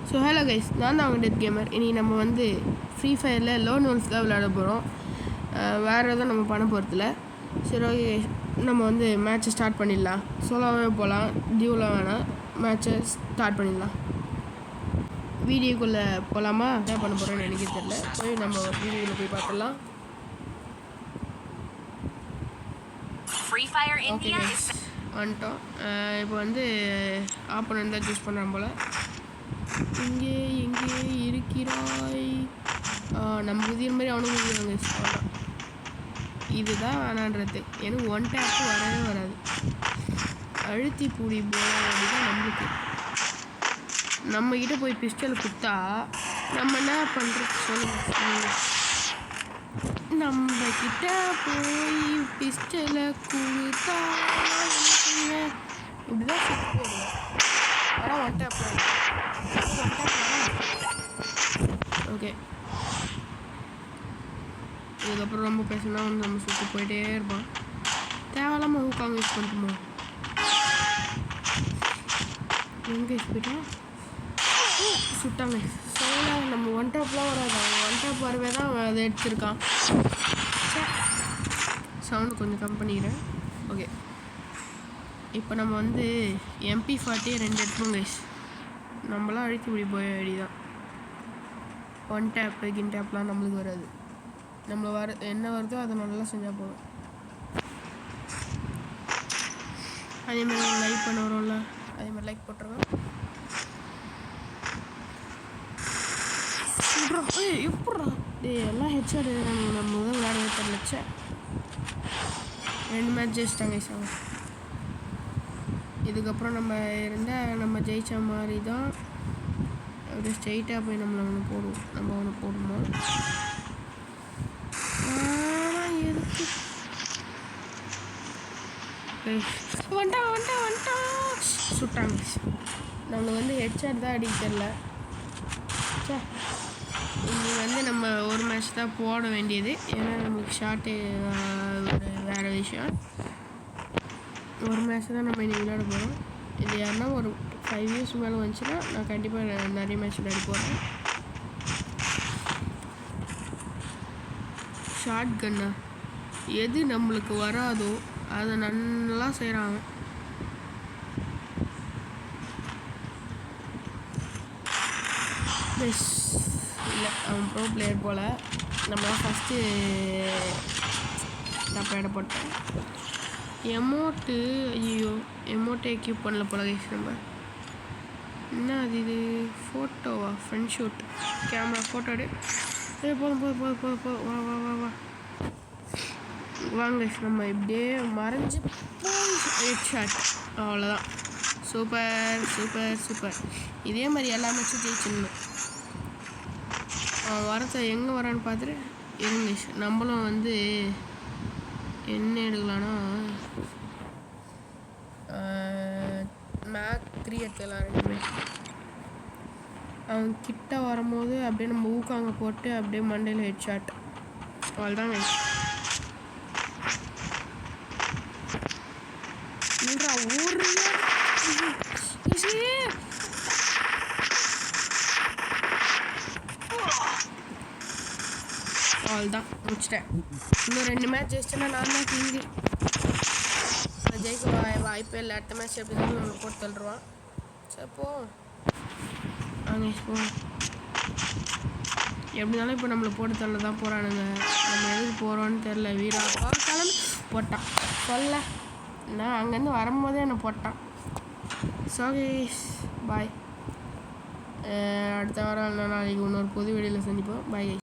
So hello guys, நான் தான் அவங்க டெத் கேமர். இனி நம்ம வந்து ஃப்ரீ ஃபயரில் லோன் ஒன்ஸ் தான் விளையாட போகிறோம். வேறு எதுவும் நம்ம பண்ண போகிறதில்ல. சரி, ஓகே, நம்ம வந்து மேட்ச்சை ஸ்டார்ட் பண்ணிடலாம். சோலோவே போகலாம், டியூவில் வேணாம். மேட்ச்சை ஸ்டார்ட் பண்ணிடலாம். வீடியோக்குள்ளே போகலாமா? என்ன பண்ண போகிறோன்னு எனக்கு தெரியல. போய் நம்ம வீடியோவில் போய் பார்த்துடலாம். ஓகே கைஸ், வந்துட்டோம். இப்போ வந்து ஆப்போனன்ட் தான் சூஸ் பண்ணுறோம் போல். இங்கே எங்கே இருக்கிறாய்? நம்ம புதிய மாதிரி அவனுக்கு புதியவங்க சொல்லலாம். இதுதான் வேணான்றது. எனக்கு ஒன் டேப்பு வரவே வராது. அழுத்தி பூடி போல அப்படிதான் நம்மளுக்கு. நம்மக்கிட்ட போய் பிஸ்டல் கொடுத்தா நம்ம என்ன பண்ணுறது சொல்லுங்க. நம்ம கிட்ட போய் பிஸ்டலை கொடுத்தா இப்படிதான் சுற்றி போடுவோம். ஆனால் ஒன் டேப் ஓகே. இதுக்கப்புறம் ரொம்ப பேசினா வந்து நம்ம சுற்றி போயிட்டே இருப்போம். தேவையில்லாமல் ஊக்காங்க யூஸ் பண்ணிட்டுமோ. எங்கே யூஸ் போயிட்டோம் சுட்டாங்க. சொல்ல நம்ம ஒன் டாப்லாம் வராது. அவன் ஒன் டாப் வரவே தான் அவன் அதை எடுத்துருக்கான். சவுண்டு கொஞ்சம் கம் பண்ணிக்கிறேன். ஓகே, இப்போ நம்ம வந்து MP40 2 எடுப்போம் கைஸ். நம்மளாம் அழுத்தி இப்படி போய வேண்டிதான். ஒன் டேப்பு கின் டேப்லாம் நம்மளுக்கு வராது. நம்மளை என்ன வருதோ அதை நல்லா செஞ்சால் போதும். அதேமாதிரி லைக் பண்ண வரோம்ல, அதேமாதிரி லைக் போட்டுருவோம். எப்படா எல்லாம் ஹெச்ஆர் எடுக்கிறாங்க. நம்ம முதல் விளையாடவே தெரியலச்ச. 2 மேட்ச் ஜெயிச்சிட்டாங்க சாங்க. இதுக்கப்புறம் நம்ம இருந்தால் நம்ம ஜெயித்த மாதிரி தான். அப்படியே ஸ்ட்ரெயிட்டாக போய் நம்மளை அவனை போடுவோம். நம்ம அவனை போடுவோம். எதுக்கு வந்துட்டான் சுட்டாங்க. நம்மளுக்கு வந்து ஹெச்ஆர் தான் அடிக்க தெரியல. இங்கே வந்து நம்ம ஒரு மேட்ச் தான் போட வேண்டியது. ஏன்னா நமக்கு ஷார்ட்டு வேறு விஷயம். ஒரு மேட்ச் தான் நம்ம இன்றைக்கி விளையாட போகிறோம். இது யாருன்னா ஒரு 5 years மேலே வந்துச்சுன்னா நான் கண்டிப்பாக நிறைய மேட்ச் விளையாடி போகிறேன். ஷார்ட் கன்னா எது நம்மளுக்கு வராதோ அதை நல்லா செய்கிறாங்க. இல்லை, அவன் ப்ரோ பிளேயர் போல். நம்ம ஃபஸ்ட்டு தப்பாக இட போட்டேன். எமோட்டு ஐயோ எமோட்டை எக்யூப் பண்ணல போல கைஸ். நம்ம என்ன அது, இது ஃபோட்டோவா? ஃப்ரண்ட் ஷூட் கேமரா ஃபோட்டோ எடு. போதும் வா வா வா வா வாங்க. நம்ம இப்படியே மறைஞ்சு ஹெட் ஷாட், அவ்வளோதான். Super super super. இதே மாதிரி எல்லா மேட்சும் ஜெயிச்சிடணும். வரத்தை எங்கே வரான்னு பார்த்துட்டு இருங்க. நம்மளும் வந்து என்ன எடுக்கலான்னா மேக் 3 எடுத்துக்கலாம். 2 அவன் கிட்ட வரும்போது அப்படியே நம்ம ஊக்காங்க போட்டு அப்படியே மண்டையில் ஹெட் ஷாட், அவ்வளோதாங்க. அவ்வளோதான், முடிச்சிட்டேன். இன்னும் 2 மேட்ச் ஜெயிச்சேன்னா நான் தான் கிங்கு. ஜெயிக்க வாய்ப்பே இல்லை. அடுத்த மேட்ச் எப்படி தான் நம்ம போட்டு தள்ளுருவான். சரி போ வாங்க போ. எப்படினாலும் இப்போ நம்மளை போட்டு தள்ள தான் போகிறானுங்க. நம்ம எதுக்கு போகிறோன்னு தெரில. வீரா கிளம்பி போட்டான் சொல்ல. நான் அங்கேருந்து வரும்போதே என்னை போட்டான். So bye. அடுத்த வாரம் நாளைக்கு இன்னொரு புது வீடியோவில் சந்திப்போம். பாய்.